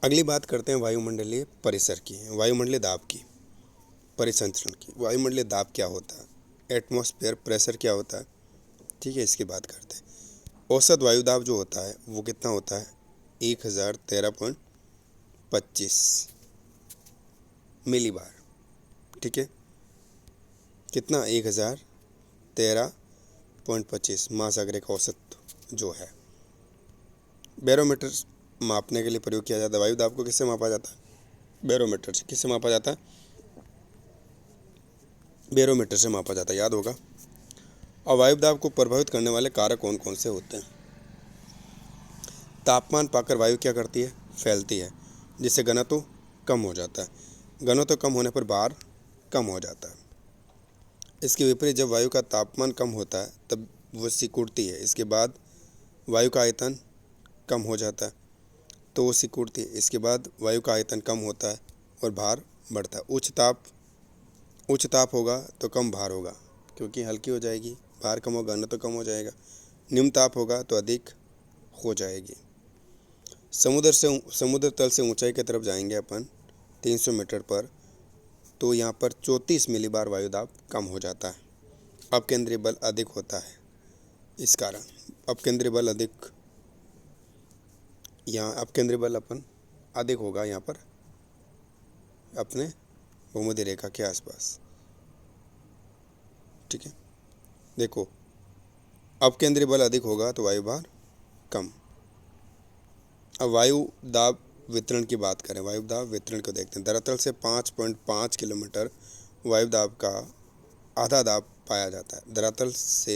अगली बात करते हैं वायुमंडलीय परिसर की, वायुमंडलीय दाब की, परिसंचरण की। वायुमंडलीय दाब क्या होता है, एटमॉस्फेयर प्रेशर क्या होता है, ठीक है, इसकी बात करते हैं। औसत वायुदाब जो होता है वो कितना होता है, 1013.25 मिलीबार, ठीक है, कितना, 1013.25 महासागरीय का औसत जो है। बैरोमीटर मापने के लिए प्रयोग किया जाता है। वायुदाब को किससे मापा जाता है, बैरोमीटर से। किससे मापा जाता है, बैरोमीटर से मापा जाता है, याद होगा। और वायुदाब को प्रभावित करने वाले कारक कौन कौन से होते हैं। तापमान पाकर वायु क्या करती है, फैलती है, जिससे घनत्व कम हो जाता है। घनत्व कम होने पर भार कम हो जाता है। इसके विपरीत जब वायु का तापमान कम होता है तब वो सिकुड़ती है। इसके बाद वायु का आयतन कम हो जाता है तो वो सिकुड़ती है। इसके बाद वायु का आयतन कम होता है और भार बढ़ता है। उच्च ताप होगा तो कम भार होगा क्योंकि हल्की हो जाएगी, भार कम होगा, घनत्व कम हो जाएगा। निम्न ताप होगा तो अधिक हो जाएगी। समुद्र तल से ऊंचाई की तरफ जाएंगे अपन 300 मीटर पर, तो यहाँ पर 34 मिलीबार वायुदाब कम हो जाता है। अपकेंद्रीय बल अधिक होता है इस कारण। अपकेंद्रीय बल अधिक, यहाँ अपकेंद्रीय बल अपन अधिक होगा यहाँ पर अपने भूमध्य रेखा के आसपास, ठीक है। देखो, अपकेंद्रीय बल अधिक होगा तो वायु भार कम। अब वायु दाब वितरण की बात करें, वायु दाब वितरण को देखते हैं। धरातल से 5.5 किलोमीटर वायु दाब का आधा दाब पाया जाता है।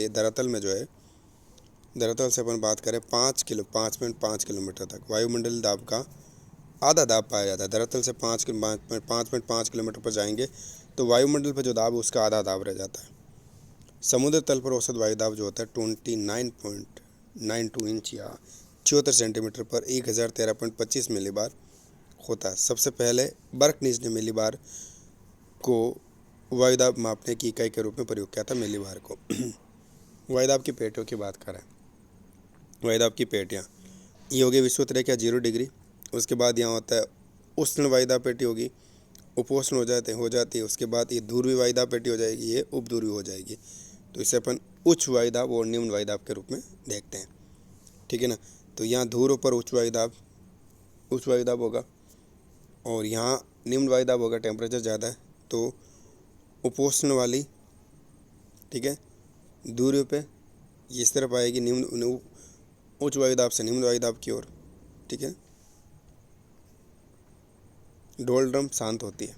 धरातल में जो है, धरातल से अपन बात करें 5.5 किलोमीटर तक वायुमंडलीय दाब का आधा दाब पाया जाता है। धरातल से 5.5 किलोमीटर पर जाएंगे तो वायुमंडल पर जो दाब है उसका आधा दाब रह जाता है। समुद्र तल पर औसत वायुदाब जो होता है 29.92 इंच या 74 सेंटीमीटर पर 1013.25 मिलीबार होता है। सबसे पहले बर्क ने मिलीबार को वायुदाब मापने की इकाई के रूप में प्रयोग किया था, मिलीबार को। वायुदाब की पेटियों की बात करें, वायुदाब की पेटियाँ ये होगी विषुवत रेखा 0 डिग्री। उसके बाद यहाँ होता है उष्ण वायुदाब पेटी होगी, उपोष्ण हो जाती है। उसके बाद ये ध्रुवीय वायुदाब पेटी हो जाएगी, ये उपध्रुवीय हो जाएगी। तो इसे अपन उच्च वायुदाब और निम्न वायुदाब के रूप में देखते हैं, ठीक है ना। तो यहाँ ध्रुव पर उच्च वायुदाब होगा और यहाँ निम्न वायुदाब होगा। टेम्परेचर ज़्यादा है तो उपोष्ण वाली, ठीक है, ध्रुव पे इस तरफ आएगी, निम्न उच्च वायुदाब से निम्न वायुदाब की ओर, ठीक है। डोलड्रम शांत होती है।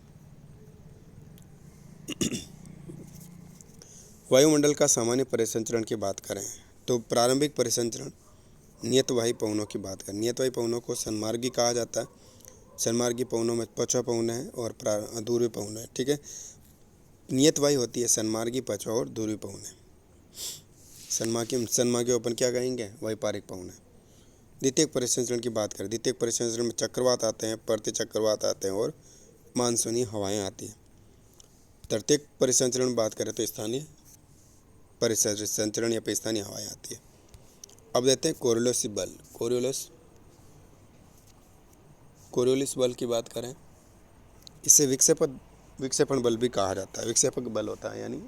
वायुमंडल का सामान्य परिसंचरण की बात करें तो प्रारंभिक परिसंचरण नियतवाही पवनों की बात करें। नियतवाही पवनों को सन्मार्गी कहा जाता है। सन्मार्गी पवनों में पछवा पवन है और ध्रुवीय पवन है, ठीक है। नियतवाही होती है सन्मार्गी, पछवा और ध्रुवीय पवन है। सन्मार्गी अपन क्या कहेंगे, वैपारिक पवन है। द्वितीयक परिसंचरण की बात करें, द्वितीयक परिसंचरण में चक्रवात आते हैं, प्रति चक्रवात आते हैं और मानसूनी हवाएं आती हैं। तृतीयक परिसंचरण में बात करें तो स्थानीय परिसंचरण या स्थानीय हवाएं आती है। अब देते हैं कोरियोलिस बल। कोरियोलिस बल की बात करें, इसे विक्षेपण बल भी कहा जाता है। विक्षेपक बल होता है यानी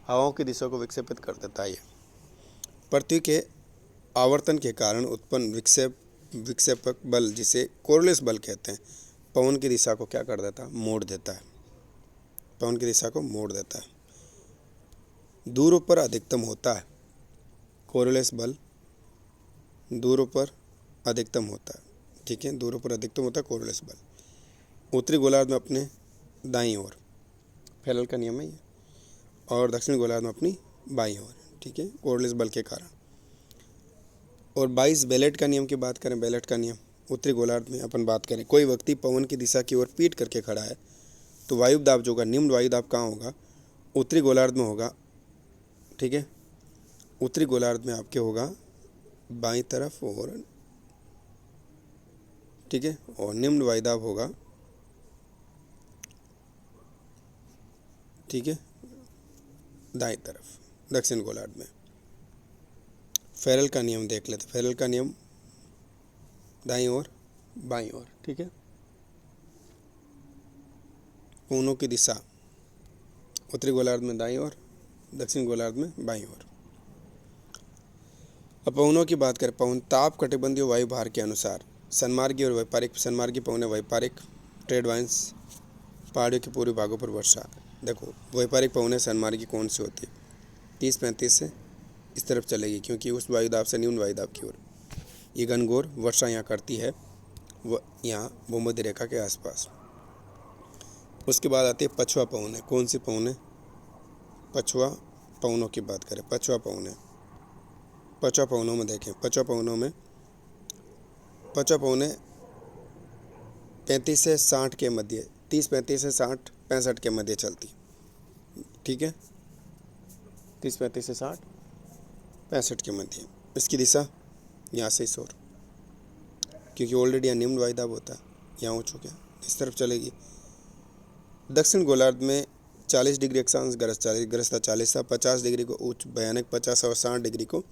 हवाओं की दिशा को विक्षेपित कर देता है। ये पृथ्वी के आवर्तन के कारण उत्पन्न विक्षेपक बल, जिसे कोरियोलिस बल कहते हैं, पवन की दिशा को क्या कर देता है, मोड़ देता है। पवन की दिशा को मोड़ देता है। दूर पर अधिकतम होता है कोरियोलिस बल, दूर पर अधिकतम होता है, ठीक है। दूर पर अधिकतम होता है कोरियोलिस बल। उत्तरी गोलार्ध में अपने दाईं ओर, फैलल का नियम है ये, और दक्षिणी गोलार्ध में अपनी बाईं ओर, ठीक है, कोरियोलिस बल के कारण। और 22 बेलेट का नियम की बात करें, बेलेट का नियम उत्तरी गोलार्ध में अपन बात करें, कोई व्यक्ति पवन की दिशा की ओर पीठ करके खड़ा है तो वायुदाब जो होगा, निम्न वायुदाब कहाँ होगा, उत्तरी गोलार्ध में होगा, ठीक है। उत्तरी गोलार्ध में आपके होगा बाईं तरफ और, ठीक है, और निम्न वायुदाब होगा, ठीक है, दाईं तरफ दक्षिण गोलार्ध में। फेरल का नियम देख लेते। फेरल का नियम दाईं ओर बाईं ओर, ठीक है। पवनों की दिशा उत्तरी गोलार्ध में दाईं ओर, दक्षिण गोलार्ध में बाईं ओर। अब पवनों की बात करें, पवन ताप कटिबंधीय वायु भार के अनुसार सन्मार्गी और वैपारिक, सन्मार्गी पवनें वैपारिक ट्रेड वाइंस पहाड़ियों के पूर्वी भागों पर वर्षा। देखो वैपारिक पवनें सन्मार्गी कौन सी होती है, 30-35 से इस तरफ चलेगी क्योंकि उस वायुदाब से न्यून वायुदाब की ओर ये घनघोर वर्षा यहाँ करती है, वह यहाँ भूमध्य रेखा के आसपास। उसके बाद आती है पछुआ पवनें। कौन सी पवनें, पछुआ पवनों की बात करें, पछुआ पवनें। पछुआ पवनों में देखें, पछुआ पवनें 35 से 60 के मध्य, 30-35 से 60-65 के मध्य चलती, ठीक है। 30-35 से 60-65 के मध्य। इसकी दिशा यहाँ से इस ओर, क्योंकि ऑलरेडी यहाँ निम्न वायुदाब होता है, यहाँ हो चुके हैं, इस तरफ चलेगी। दक्षिण गोलार्ध में 40 डिग्री अक्षांश ग्रस्ता 40 था, 50 डिग्री को उच्च भयानक 50 और 60 डिग्री को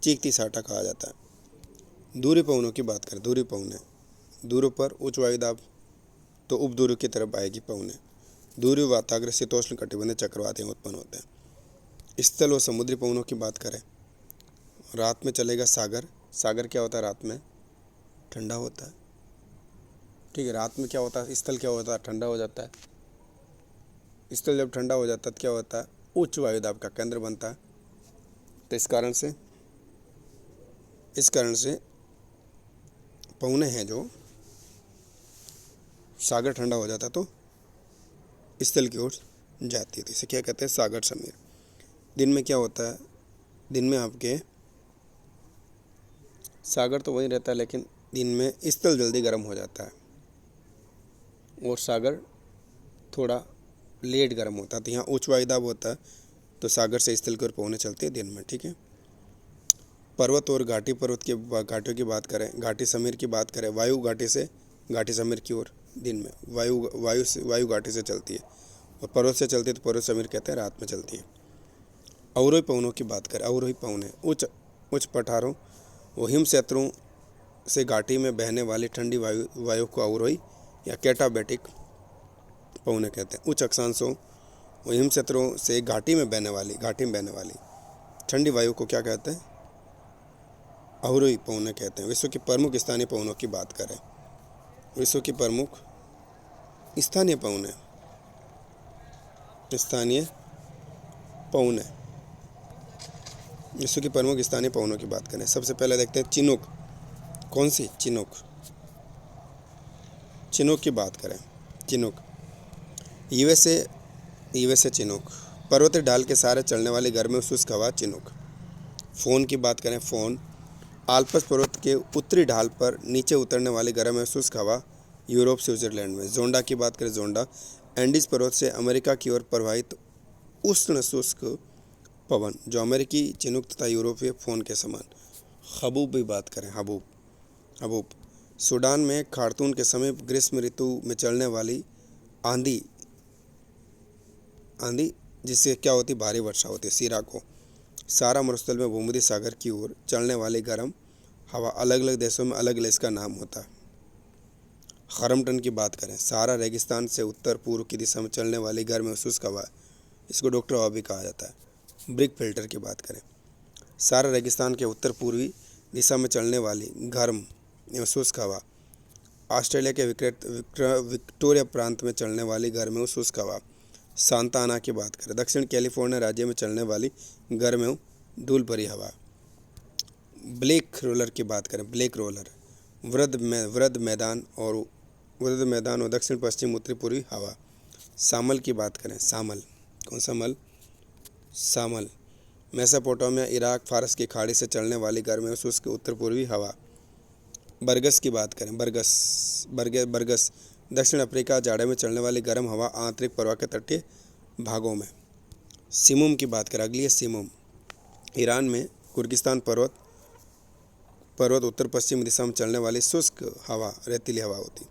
चीखती साटा कहा जाता है। दूरी पवनों की बात करें, दूरी पवनें, दूरों पर उच्च वायुदाब तो उपदूरों की तरफ आएगी पवनें। दूरी वाताग्र शीतोष्ण कटिबंधीय चक्रवात उत्पन्न होते हैं। स्थल और समुद्री पवनों की बात करें, रात में चलेगा सागर। सागर क्या होता है, रात में ठंडा होता है, ठीक है। रात में क्या होता है, स्थल क्या होता है, ठंडा हो जाता है। स्थल जब ठंडा हो जाता है तो क्या होता है, उच्च वायुदाब का केंद्र बनता है। तो इस कारण से पवनें हैं जो सागर ठंडा हो जाता तो स्थल की ओर जाती है। इसे क्या कहते हैं, सागर समीर। दिन में क्या होता है, दिन में आपके सागर तो वहीं रहता है, लेकिन दिन में स्थल जल्दी गर्म हो जाता है और सागर थोड़ा लेट गर्म होता है। तो यहाँ उच्च वायुदाब होता है तो सागर से स्थल की ओर पवनें चलती है दिन में, ठीक है। पर्वत और घाटियों की बात करें, घाटी समीर की बात करें, वायु घाटी से घाटी समीर की ओर दिन में वायु घाटी से चलती है, और पर्वत से चलती है तो पर्वत समीर कहते हैं, रात में चलती है। अवरोही पवनों की बात करें, अवरोही पवनें उच्च पठारों व हिम क्षेत्रों से घाटी में बहने वाली ठंडी वायु को अवरोही या कैटाबैटिक पवनें कहते हैं। उच्च अक्षांशों व हिम क्षेत्रों से घाटी में बहने वाली ठंडी वायु को क्या कहते हैं, अवरोही पवनें कहते हैं। विश्व की प्रमुख स्थानीय पवनों की बात करें, विश्व की प्रमुख स्थानीय पवनें, विश्व की प्रमुख स्थानीय पवनों की बात करें, सबसे पहले देखते हैं चिनूक। कौन सी, चिनूक की बात करें, चिनूक यूएसए चिनूक, पर्वतीय ढाल के सहारे चलने वाली गर्म शुष्क हवा चिनूक। फोन की बात करें, फोन आल्प्स पर्वत के उत्तरी ढाल पर नीचे उतरने वाली गर्म और शुष्क हवा यूरोप स्विट्जरलैंड में। जोंडा की बात करें, जोंडा एंडीज पर्वत से अमेरिका की ओर प्रवाहित उष्ण शुष्क पवन जो अमेरिकी चिनूक तथा यूरोपीय फोन के समान। हबूब की बात करें, हबूब सूडान में खार्तून के समीप ग्रीष्म ऋतु में चलने वाली आंधी जिससे क्या होती, भारी वर्षा होती है। सिराको सारा मरुस्थल में भूमध्य सागर की ओर चलने वाली गर्म हवा, अलग अलग देशों में अलग अलग इसका नाम होता है। खरमटन की बात करें, सहारा रेगिस्तान से उत्तर पूर्व की दिशा में चलने वाली गर्म और शुष्क हवा, इसको डॉक्टर हवा भी कहा जाता है। ब्रिक फिल्टर की बात करें, सहारा रेगिस्तान के उत्तर पूर्वी दिशा में चलने वाली गर्म एवं शुष्क हवा। ऑस्ट्रेलिया के विक्टोरिया प्रांत में चलने वाली गर्म एवं शुष्क हवा। सांता आना की बात करें, दक्षिण कैलिफोर्निया राज्य में चलने वाली गर्म एवं धूल भरी हवा। ब्लैक रोलर की बात करें, ब्लैक रोलर वृद्ध मैदान और दक्षिण पश्चिम उत्तरी पूर्वी हवा। सामल की बात करें, सामल कौन सा मल, सामल मेसोपोटामिया इराक फारस की खाड़ी से चलने वाली गर्म एवं शुष्क उत्तर पूर्वी हवा। बरगस की बात करें, बरगस दक्षिण अफ्रीका जाड़े में चलने वाली गर्म हवा आंतरिक प्रवाह के तटीय भागों में। सिमुम की बात करें, अगली है सिमुम, ईरान में कुर्गिस्तान पर्वत उत्तर पश्चिम दिशा में चलने वाली शुष्क हवा, रेतीली हवा होती।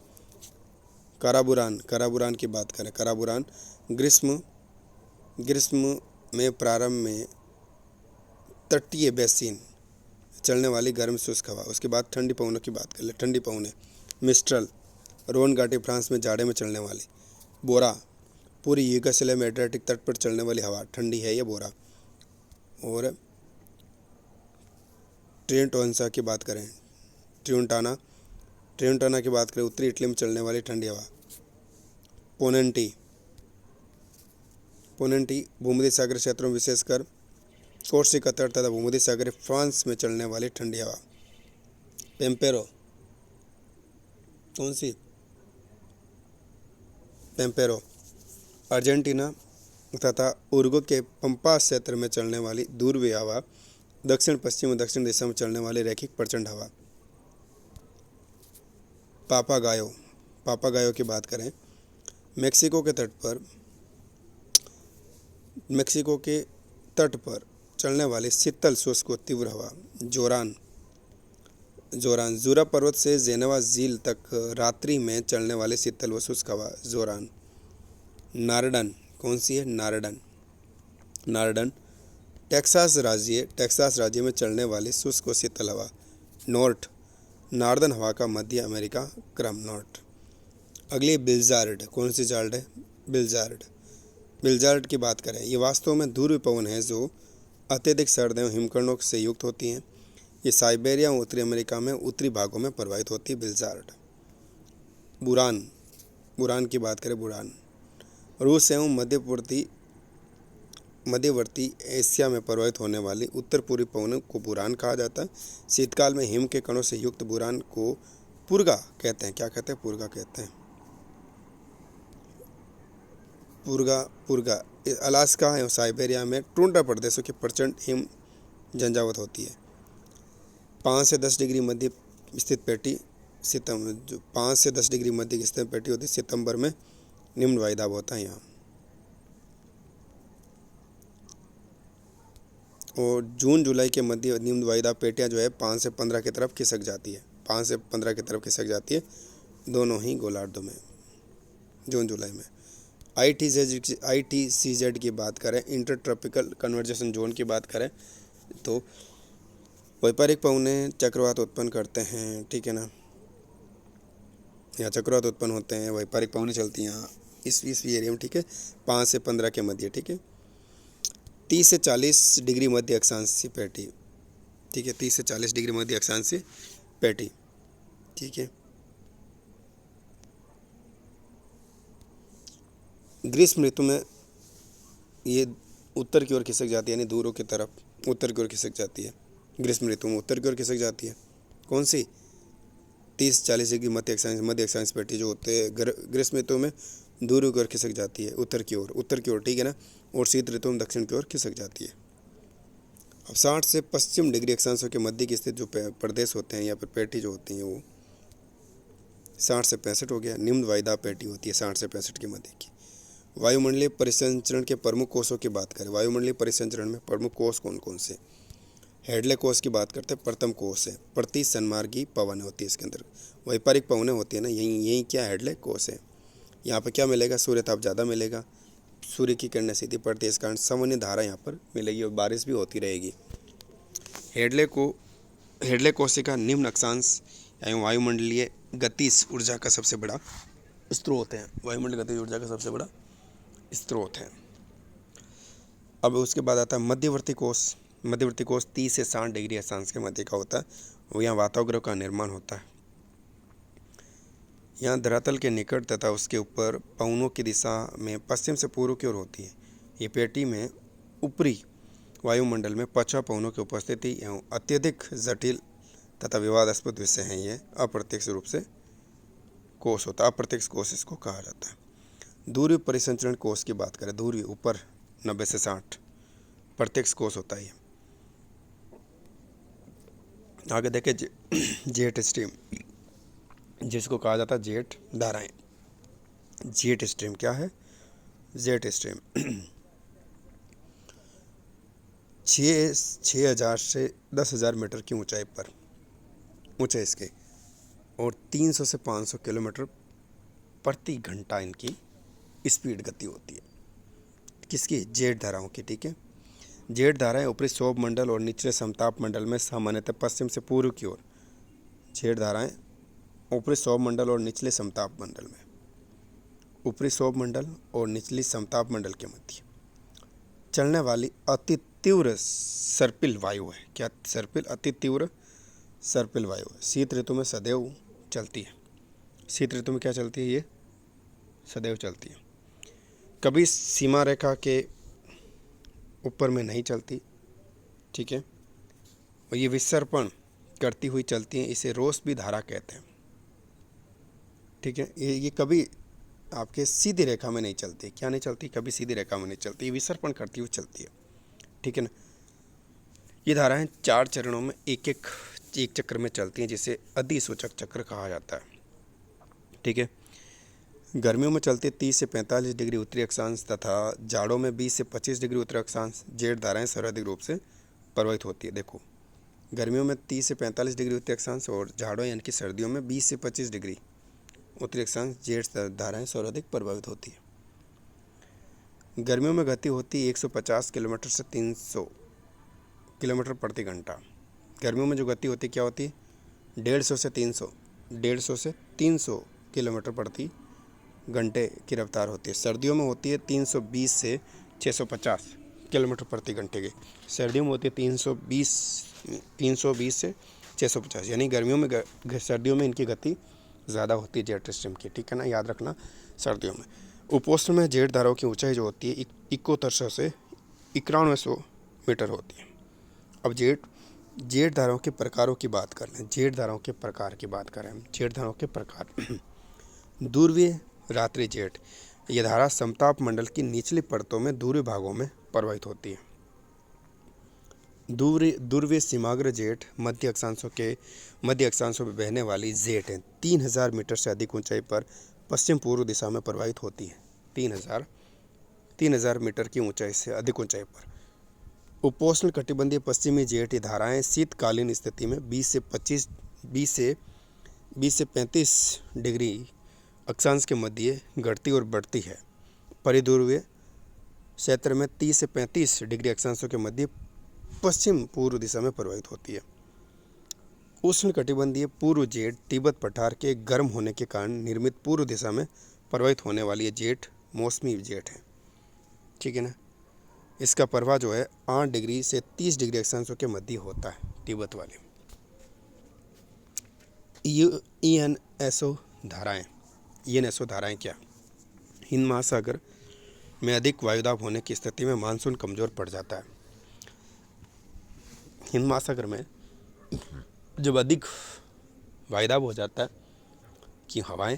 कराबुरान की बात करें, कराबुरान ग्रीष्म में प्रारंभ में तटीय बेसिन चलने वाली गर्म शुष्क हवा। उसके बाद ठंडी पवनों की बात कर ले। ठंडी पवनें, मिस्ट्रल, रोन घाटी फ्रांस में जाड़े में चलने वाली। बोरा, पूरी यूगोस्लाविया में एड्रियाटिक तट पर चलने वाली हवा, ठंडी है ये बोरा। और ट्रियंटोन्सा की बात करें, ट्रियंटाना, ट्रियंटाना की बात करें, उत्तरी इटली में चलने वाली ठंडी हवा। पोनेंटी, पोनेंटी भूमध्य सागर क्षेत्रों में विशेषकर कोर्सिका तट तथा भूमध्य सागर फ्रांस में चलने वाली ठंडी हवा। पेम्पेरो, कौन सी? पेम्पेरो अर्जेंटीना तथा उरुग्वे के पंपा क्षेत्र में चलने वाली ध्रुवीय हवा, दक्षिण पश्चिम और दक्षिण दिशा में चलने वाली रैखिक प्रचंड हवा। पापागायो, पापागायो की बात करें, मेक्सिको के तट पर चलने वाली शीतल शुष्क व तीव्र हवा। जोरान, जोरान जूरा पर्वत से जेनेवा झील तक रात्रि में चलने वाली शीतल व शुष्क हवा, जोरान। नारडन, कौन सी है? नारडन, नारडन टेक्सास राज्य में चलने वाली शुष्क व शीतल हवा। नॉर्थ, नार्दन हवा का मध्य अमेरिका क्रम, नॉर्थ। अगली बिल्जार्ड, कौन सी जार्ड है? बिल्जार्ड, बिल्जार्ड की बात करें, ये वास्तव में ध्रुवीय पवन है जो अत्यधिक सर्द एवं हिमकणों से युक्त होती हैं। ये साइबेरिया और उत्तरी अमेरिका में उत्तरी भागों में प्रवाहित होती है, बिल्जार्ड। बुरान, बुरान की बात करें, बुरान रूस एवं मध्यवर्ती एशिया में प्रवाहित होने वाली उत्तर पूर्वी पवनों को बुरान कहा जाता है। शीतकाल में हिम के कणों से युक्त बुरान को पुर्गा कहते हैं। क्या कहते हैं? पुर्गा कहते हैं। पुर्गा अलास्का एवं साइबेरिया में टुंड्रा प्रदेशों की प्रचंड हिम झंझावत होती है। 5 से 10 डिग्री मध्य स्थित पेटी 5 से 10 डिग्री मध्य स्थित पेटी होती है। सितंबर में निम्न वायुदाब होता है यहाँ। और जून जुलाई के मध्य निम्न वायुदाब पेटियाँ जो है 5 से 15 की तरफ खिसक जाती है। 5 से 15 की तरफ खिसक जाती है दोनों ही गोलार्धों में जून जुलाई में। ITCZ की बात करें, इंटर ट्रॉपिकल कन्वर्जेशन जोन की बात करें तो व्यापारिक पवनें चक्रवात उत्पन्न करते हैं, ठीक है ना। यहाँ चक्रवात उत्पन्न होते हैं, व्यापारिक पवनें चलती हैं यहाँ इस एरिया में, ठीक है, 5 से 15 के मध्य, ठीक है। 30 से 40 डिग्री मध्य अक्षांश पेटी, ठीक है, 30 से 40 डिग्री मध्य अक्षांश पेटी, ठीक है। ग्रीष्म ऋतु में ये उत्तर की ओर खिसक जाती है, यानी ध्रुवों की तरफ उत्तर की ओर खिसक जाती है। ग्रीष्म ऋतु में उत्तर की ओर खिसक जाती है। कौन सी? 30-40 डिग्री मध्य अक्षांश पेटी जो होते हैं ग्रीष्म ऋतु में ध्रुव की ओर खिसक जाती है, उत्तर की ओर, ठीक है ना। और शीत ऋतु में दक्षिण की ओर खिसक जाती है। अब 60 से पश्चिम डिग्री अक्षांशों के मध्य की स्थित जो प्रदेश होते हैं या फिर पेटी जो होती हैं वो 60 से 65 हो गया। निम्न वायुदाब पेटी होती है 60 से 65 के मध्य की। वायुमंडलीय परिसंचरण के प्रमुख कोषों की बात करें, वायुमंडलीय परिसंचरण में प्रमुख कोष कौन कौन से? हेडले कोष की बात करते हैं, प्रथम कोष है। प्रति सन्मार्गी पवन होती है इसके अंदर, व्यापारिक पवनें होती है ना, यही क्या हेडले कोष है। यहाँ पर क्या मिलेगा? सूर्य ताप ज़्यादा मिलेगा, सूर्य की किरणें सीधी पड़ती है, इस कारण सामान्य धारा यहाँ पर मिलेगी और बारिश भी होती रहेगी। हेडले कोशिका निम्न अक्षांश एवं वायुमंडलीय गतिज ऊर्जा का सबसे बड़ा स्रोत है, वायुमंडलीय गतिज ऊर्जा का सबसे बड़ा स्रोत है। अब उसके बाद आता है मध्यवर्ती कोष। मध्यवर्ती कोष 30 से 60 डिग्री अक्षांश के मध्य का होता है, वो यहाँ वातावरण का निर्माण होता है। यहाँ धरातल के निकट तथा उसके ऊपर पवनों की दिशा में पश्चिम से पूर्व की ओर होती है। ये पेटी में ऊपरी वायुमंडल में पछुआ पवनों की उपस्थिति एवं अत्यधिक जटिल तथा विवादास्पद विषय हैं। ये अप्रत्यक्ष रूप से कोष होता है, अप्रत्यक्ष कोष इसको कहा जाता है। ध्रुवीय परिसंचरण कोष की बात करें, ध्रुवीय ऊपर 90 से 60 प्रत्यक्ष कोष होता है। आगे देखें जेट स्ट्रीम, जिसको कहा जाता है जेट धाराएं। जेट स्ट्रीम क्या है? जेट स्ट्रीम 6,000 से 10,000 मीटर की ऊंचाई पर ऊंचाई इसके और 300 से 500 किलोमीटर प्रति घंटा इनकी स्पीड गति होती है। किसकी? जेट धाराओं की, ठीक है। जेठ धाराएं ऊपरी सौभ मंडल और निचले समताप मंडल में सामान्यतः पश्चिम से पूर्व की ओर। जेठ धाराएं ऊपरी सौभ मंडल और निचले समताप मंडल में, ऊपरी सौभ मंडल और निचली समताप मंडल के मध्य चलने वाली अति तीव्र सर्पिल वायु है। क्या सर्पिल? अति तीव्र सर्पिल वायु है। शीत ऋतु में सदैव चलती है। शीत ऋतु में क्या चलती है? ये सदैव चलती है। कभी सीमा रेखा के ऊपर में नहीं चलती, ठीक है। और ये विसर्पण करती हुई चलती हैं, इसे रोसबी धारा कहते हैं, ठीक है। ये कभी आपके सीधी रेखा में नहीं चलती। क्या नहीं चलती? कभी सीधी रेखा में नहीं चलती, ये विसर्पण करती हुई चलती है, ठीक है ना। ये धाराएं 4 चरणों में एक चक्र में चलती हैं, जिसे अधिसूचक चक्र कहा जाता है, ठीक है। गर्मियों में चलती 30 से 45 डिग्री उत्तरी अक्षांश तथा जाड़ों में 20 से 25 डिग्री उत्तरी अक्षांश जेठ धाराएं सर्वाधिक रूप से प्रभावित होती है। देखो, गर्मियों में 30 से 45 डिग्री उत्तरी अक्षांश और जाड़ों यानी कि सर्दियों में 20 से 25 डिग्री उत्तरी अक्षांश जेठ धाराएं सर्वाधिक प्रभावित होती है। गर्मियों में गति होती है 150 किलोमीटर से 300 किलोमीटर प्रति घंटा। गर्मियों में जो गति होती है क्या होती है? 150 से 300 किलोमीटर प्रति घंटे की रफ्तार होती है। सर्दियों में होती है 320 से 650 किलोमीटर प्रति घंटे की। सर्दियों में होती है 320 से 650, यानी गर्मियों में सर्दियों में इनकी गति ज़्यादा होती है जेट स्ट्रीम की, ठीक है ना, याद रखना। सर्दियों में उपोष्ण में जेठ धाराओं की ऊंचाई जो होती है 7100 से 9100 मीटर होती है। अब जेठ धाराओं के प्रकारों की बात कर लें। जेठ धाराओं के प्रकार की बात करें हम। जेठ धाराओं के प्रकार ध्रुवीय रात्रि जेठ। यह धारा समताप मंडल की निचली परतों में ध्रुवीय भागों में प्रवाहित होती है। ध्रुवीय सीमाग्र जेठ मध्य अक्षांशों में बहने वाली जेठ है। 3000 मीटर से अधिक ऊंचाई पर पश्चिम पूर्व दिशा में प्रवाहित होती है। 3000 मीटर की ऊंचाई से अधिक ऊंचाई पर। उपोष्ण कटिबंधीय पश्चिमी जेठ धाराएं शीतकालीन स्थिति में 20 से 35 डिग्री अक्षांश के मध्य घटती और बढ़ती है। परिध्रुवीय क्षेत्र में 30 से 35 डिग्री अक्षांशों के मध्य पश्चिम पूर्व दिशा में प्रवाहित होती है। उष्ण कटिबंधीय पूर्व जेठ तिब्बत पठार के गर्म होने के कारण निर्मित पूर्व दिशा में प्रवाहित होने वाली ये जेठ मौसमी जेठ है, ठीक है ना। इसका प्रवाह जो है 8 डिग्री से 30 डिग्री अक्षांशों के मध्य होता है, तिब्बत वाले। ईएनएसओ धाराएं क्या? हिंद महासागर में अधिक वायुदाब होने की स्थिति में मानसून कमजोर पड़ जाता है। हिंद महासागर में जब अधिक वायुदाब हो जाता है कि हवाएं,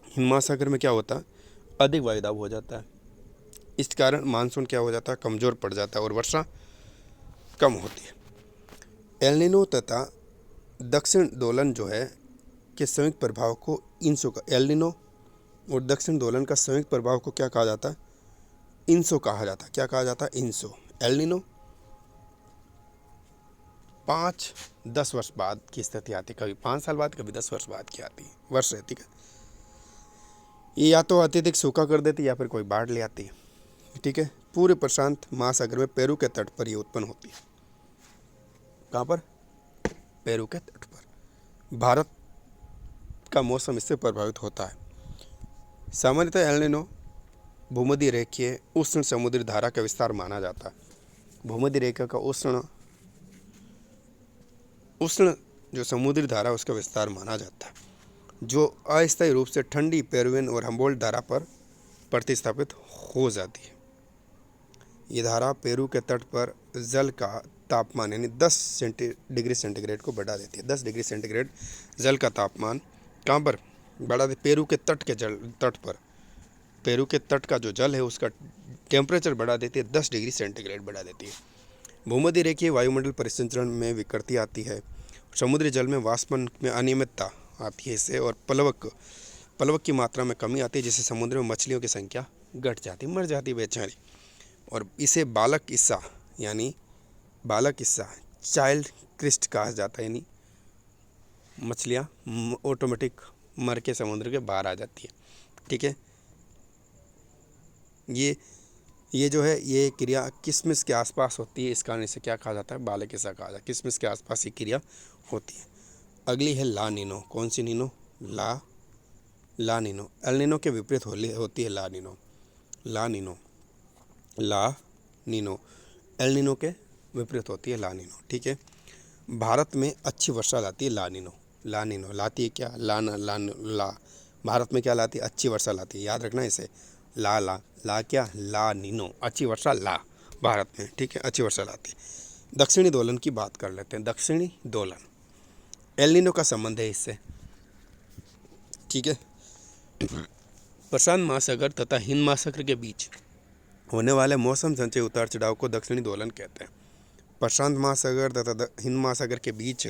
हिंद महासागर में क्या होता है? अधिक वायुदाब हो जाता है। इस कारण मानसून क्या हो जाता है? कमज़ोर पड़ जाता है और वर्षा कम होती है। एल नीनो तथा दक्षिण दोलन जो है के संयुक्त प्रभाव को इंसो का, एल नीनो और दक्षिण दोलन का संयुक्त प्रभाव को क्या कहा जाता है? इंसो कहा जाता है। क्या कहा जाता है? इंसो। एल नीनो 5-10 वर्ष बाद की स्थिति आती है, कभी 5 साल बाद, कभी 10 वर्ष बाद की आती है, वर्ष रहती है। ये या तो अत्यधिक सूखा कर देती है या फिर कोई बाढ़ ले आती है, ठीक है। पूरे प्रशांत महासागर में पेरू के तट पर ये उत्पन्न होती है। कहाँ पर? पेरू के तट पर। भारत का मौसम इससे प्रभावित होता है। सामान्यतः एल नीनो भूमध्य रेखीय उष्ण समुद्री धारा का विस्तार माना जाता है। भूमध्य रेखा का उष्ण जो समुद्री धारा उसका विस्तार माना जाता है, जो अस्थायी रूप से ठंडी पेरुवियन और हम्बोल्ट धारा पर प्रतिस्थापित हो जाती है। ये धारा पेरू के तट पर जल का तापमान यानी 10 डिग्री सेंटीग्रेड को बढ़ा देती है। 10 डिग्री सेंटीग्रेड जल का तापमान कहाँ पर बढ़ा दे? पेरू के तट पर। पेरू के तट का जो जल है उसका टेम्परेचर बढ़ा देती है, 10 डिग्री सेंटीग्रेड बढ़ा देती है। भूमध्य रेखीय वायुमंडल परिसंचरण में विकृति आती है। समुद्री जल में वाष्पन में अनियमितता आती है इससे, और पलवक की मात्रा में कमी आती है, जिससे समुद्र में मछलियों की संख्या घट जाती, मर जाती बेचारी। और इसे बालक ईसा चाइल्ड क्रिस्ट कहा जाता है, यानी मछलियाँ ऑटोमेटिक मर के समुद्र के बाहर आ जाती है, ठीक है। ये ये जो है ये क्रिया किसमिस के आसपास होती है, इस कारण इसे क्या कहा जाता है, बालकिसा कहा जाता है। किसमिस के आसपास ये क्रिया होती है। अगली है ला नीनो। कौन सी नीनो? ला नीनो। एल नीनो के विपरीत होती है ला नीनो। ला नीनो, ला नीनो, एल नीनो के विपरीत होती है ला नीनो। ठीक है। भारत में अच्छी वर्षा लाती है ला नीनो। ला नीनो लाती है क्या? ला भारत में क्या लाती है? अच्छी वर्षा लाती है। याद रखना इसे। ला क्या? ला नीनो, अच्छी वर्षा ला भारत में। ठीक है, अच्छी वर्षा लाती है। दक्षिणी दोलन की बात कर लेते हैं। दक्षिणी दोलन, एल नीनो का संबंध है इससे। ठीक है। प्रशांत महासागर तथा हिंद महासागर के बीच होने वाले मौसम संचय उतार चढ़ाव को दक्षिणी दोलन कहते हैं। प्रशांत महासागर तथा हिंद महासागर के बीच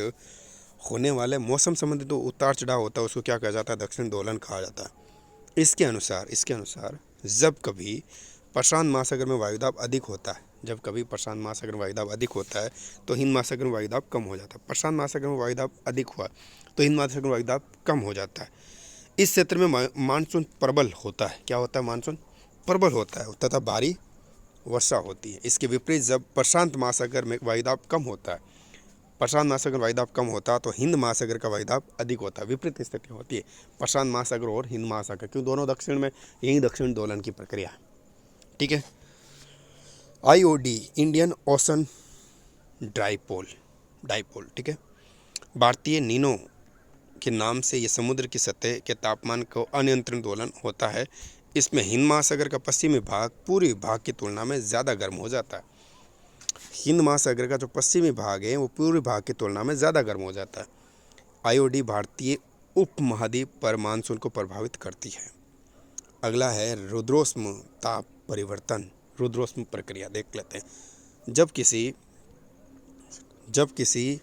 होने वाले मौसम संबंधित जो उतार चढ़ाव होता है उसको क्या कहा जाता है? दक्षिणी दोलन कहा जाता है। इसके अनुसार जब कभी प्रशांत महासागर में वायुदाब अधिक होता है, जब कभी प्रशांत महासागर में वायुदाब अधिक होता है तो हिंद महासागर में वायुदाब कम हो जाता है। प्रशांत महासागर में वायुदाब अधिक हुआ तो हिंद महासागर में वायुदाब कम हो जाता है। इस क्षेत्र में मानसून प्रबल होता है। क्या होता है? मानसून प्रबल होता है तथा भारी वर्षा होती है। इसके विपरीत जब प्रशांत महासागर में वायुदाब कम होता है, प्रशांत महासागर में वायुदाब कम होता है तो हिंद महासागर का वायुदाब अधिक होता है। विपरीत स्थिति होती है प्रशांत महासागर और हिंद महासागर, क्यों? दोनों दक्षिण में, यही दक्षिण दोलन की प्रक्रिया है। ठीक है। IOD, Indian ocean dipole. ठीक है। भारतीय नीनो के नाम से ये समुद्र की सतह के तापमान को अनियंत्रित दोलन होता है। इसमें हिंद महासागर का पश्चिमी भाग पूर्वी भाग की तुलना में ज़्यादा गर्म हो जाता है। हिंद महासागर का जो पश्चिमी भाग है वो पूर्वी भाग की तुलना में ज़्यादा गर्म हो जाता है। IOD भारतीय उपमहाद्वीप पर मानसून को प्रभावित करती है। अगला है रुद्रोष्म ताप परिवर्तन। रुद्रोष्म प्रक्रिया देख लेते हैं। जब किसी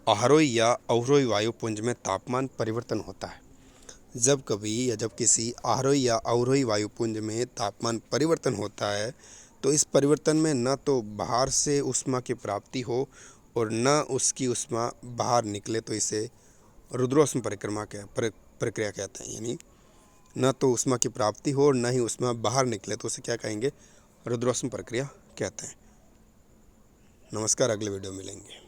आरोही या अवरोही वायुपुंज में तापमान परिवर्तन होता है, जब किसी आरोही या अवरोही वायुपुंज में तापमान परिवर्तन होता है तो इस परिवर्तन में न तो बाहर से ऊष्मा की प्राप्ति हो और न उसकी ऊष्मा बाहर निकले, तो इसे रुद्रोष्म प्रक्रिया कहते हैं। यानी न तो ऊष्मा की प्राप्ति हो और न ही ऊष्मा बाहर निकले तो उसे क्या कहेंगे? रुद्रोष्म प्रक्रिया कहते हैं। नमस्कार, अगले वीडियो मिलेंगे।